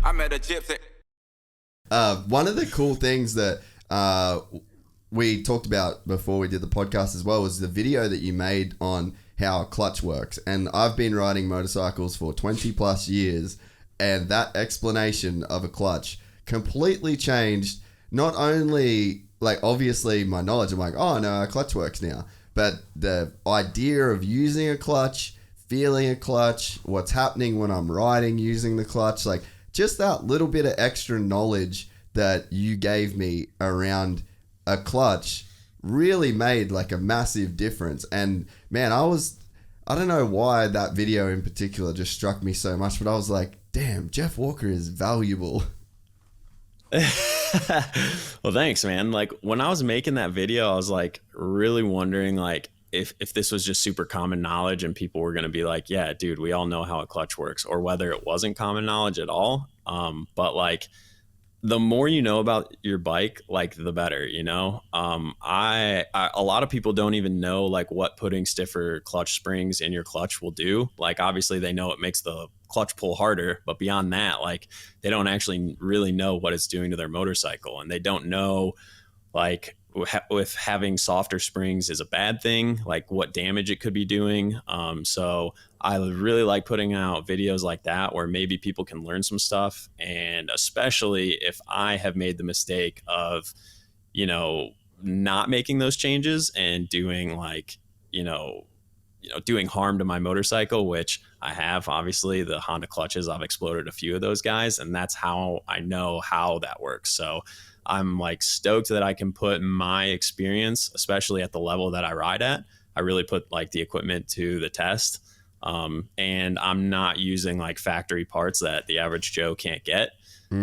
I met a gypsy. One of the cool things that we talked about before we did the podcast as well was the video that you made on how a clutch works. And I've been riding motorcycles for 20 plus years, and that explanation of a clutch completely changed not only, like, obviously my knowledge. I'm like, oh no, a clutch works now. But the idea of using a clutch, feeling a clutch, what's happening when I'm riding using the clutch, like just that little bit of extra knowledge that you gave me around a clutch really made like a massive difference. And man, I don't know why that video in particular just struck me so much, but I was like, damn, Jeff Walker is valuable. Well, thanks, man. Like when I was making that video, I was like really wondering like if this was just super common knowledge and people were going to be like, yeah, dude, we all know how a clutch works, or whether it wasn't common knowledge at all. But like the more you know about your bike, like the better, you know. I a lot of people don't even know like what putting stiffer clutch springs in your clutch will do. Like obviously they know it makes the clutch pull harder, but beyond that, like they don't actually really know what it's doing to their motorcycle, and they don't know like if having softer springs is a bad thing, like what damage it could be doing. So I really like putting out videos like that where maybe people can learn some stuff. And especially if I have made the mistake of, not making those changes and doing like, doing harm to my motorcycle, which I have. Obviously the Honda clutches, I've exploded a few of those guys, and that's how I know how that works. So I'm like stoked that I can put my experience, especially at the level that I ride at. I really put like the equipment to the test. And I'm not using like factory parts that the average Joe can't get.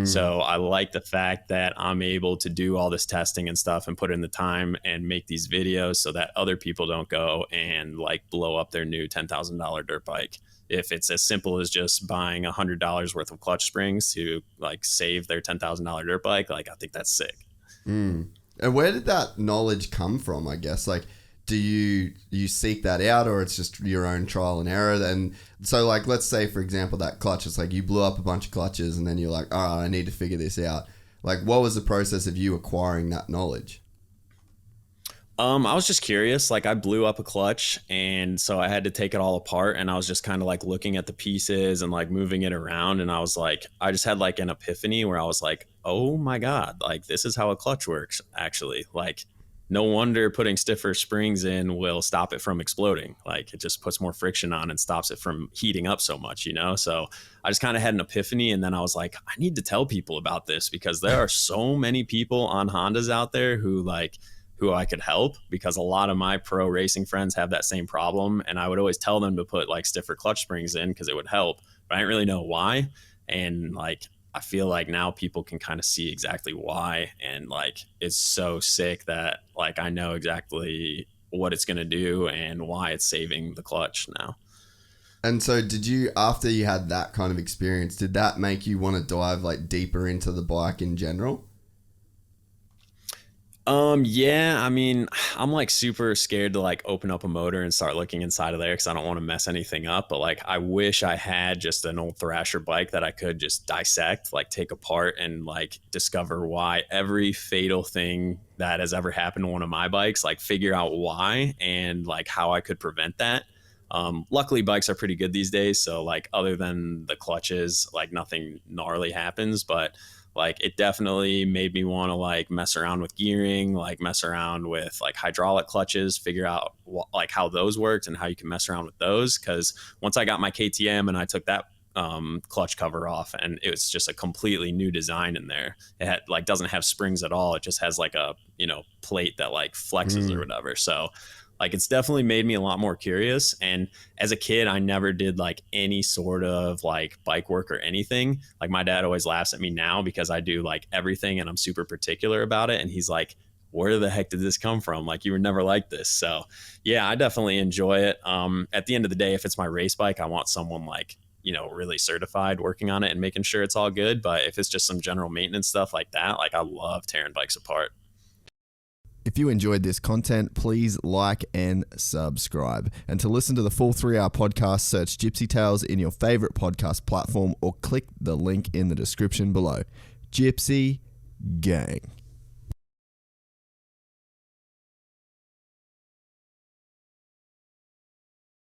So I like the fact that I'm able to do all this testing and stuff and put in the time and make these videos so that other people don't go and like blow up their new $10,000 dirt bike. If it's as simple as just buying $100 worth of clutch springs to like save their $10,000 dirt bike, like I think that's sick. And where did that knowledge come from, I guess? Like, do you seek that out, or it's just your own trial and error? And so like, let's say for example, that clutch, it's like you blew up a bunch of clutches and then you're like, all right, I need to figure this out. Like, what was the process of you acquiring that knowledge? I was just curious. Like I blew up a clutch, and so I had to take it all apart, and I was just kind of like looking at the pieces and like moving it around, and I was like, I just had like an epiphany where I was like, oh my god, like this is how a clutch works actually. Like no wonder putting stiffer springs in will stop it from exploding. Like it just puts more friction on and stops it from heating up so much, you know? So I just kind of had an epiphany, and then I was like, I need to tell people about this because there are so many people on Hondas out there who I could help, because a lot of my pro racing friends have that same problem. And I would always tell them to put like stiffer clutch springs in because it would help, but I didn't really know why. And like, I feel like now people can kind of see exactly why. And like, it's so sick that like, I know exactly what it's going to do and why it's saving the clutch now. And so did you, after you had that kind of experience, did that make you want to dive like deeper into the bike in general? Yeah, I mean, I'm like super scared to like open up a motor and start looking inside of there because I don't want to mess anything up. But like, I wish I had just an old Thrasher bike that I could just dissect, like take apart and like discover why every fatal thing that has ever happened to one of my bikes, like figure out why and like how I could prevent that. Luckily bikes are pretty good these days. So like, other than the clutches, like nothing gnarly happens, but like it definitely made me want to like mess around with gearing, like mess around with like hydraulic clutches, figure out like how those worked and how you can mess around with those. Cause once I got my KTM and I took that clutch cover off, and it was just a completely new design in there. It had like doesn't have springs at all. It just has like a, plate that like flexes or whatever. So like it's definitely made me a lot more curious. And as a kid, I never did like any sort of like bike work or anything. Like my dad always laughs at me now because I do like everything and I'm super particular about it. And he's like, where the heck did this come from? Like you were never like this. So yeah, I definitely enjoy it. At the end of the day, if it's my race bike, I want someone like, really certified working on it and making sure it's all good. But if it's just some general maintenance stuff like that, like I love tearing bikes apart. If you enjoyed this content, please like and subscribe. And to listen to the full 3-hour podcast, search Gypsy Tales in your favorite podcast platform or click the link in the description below. Gypsy Gang.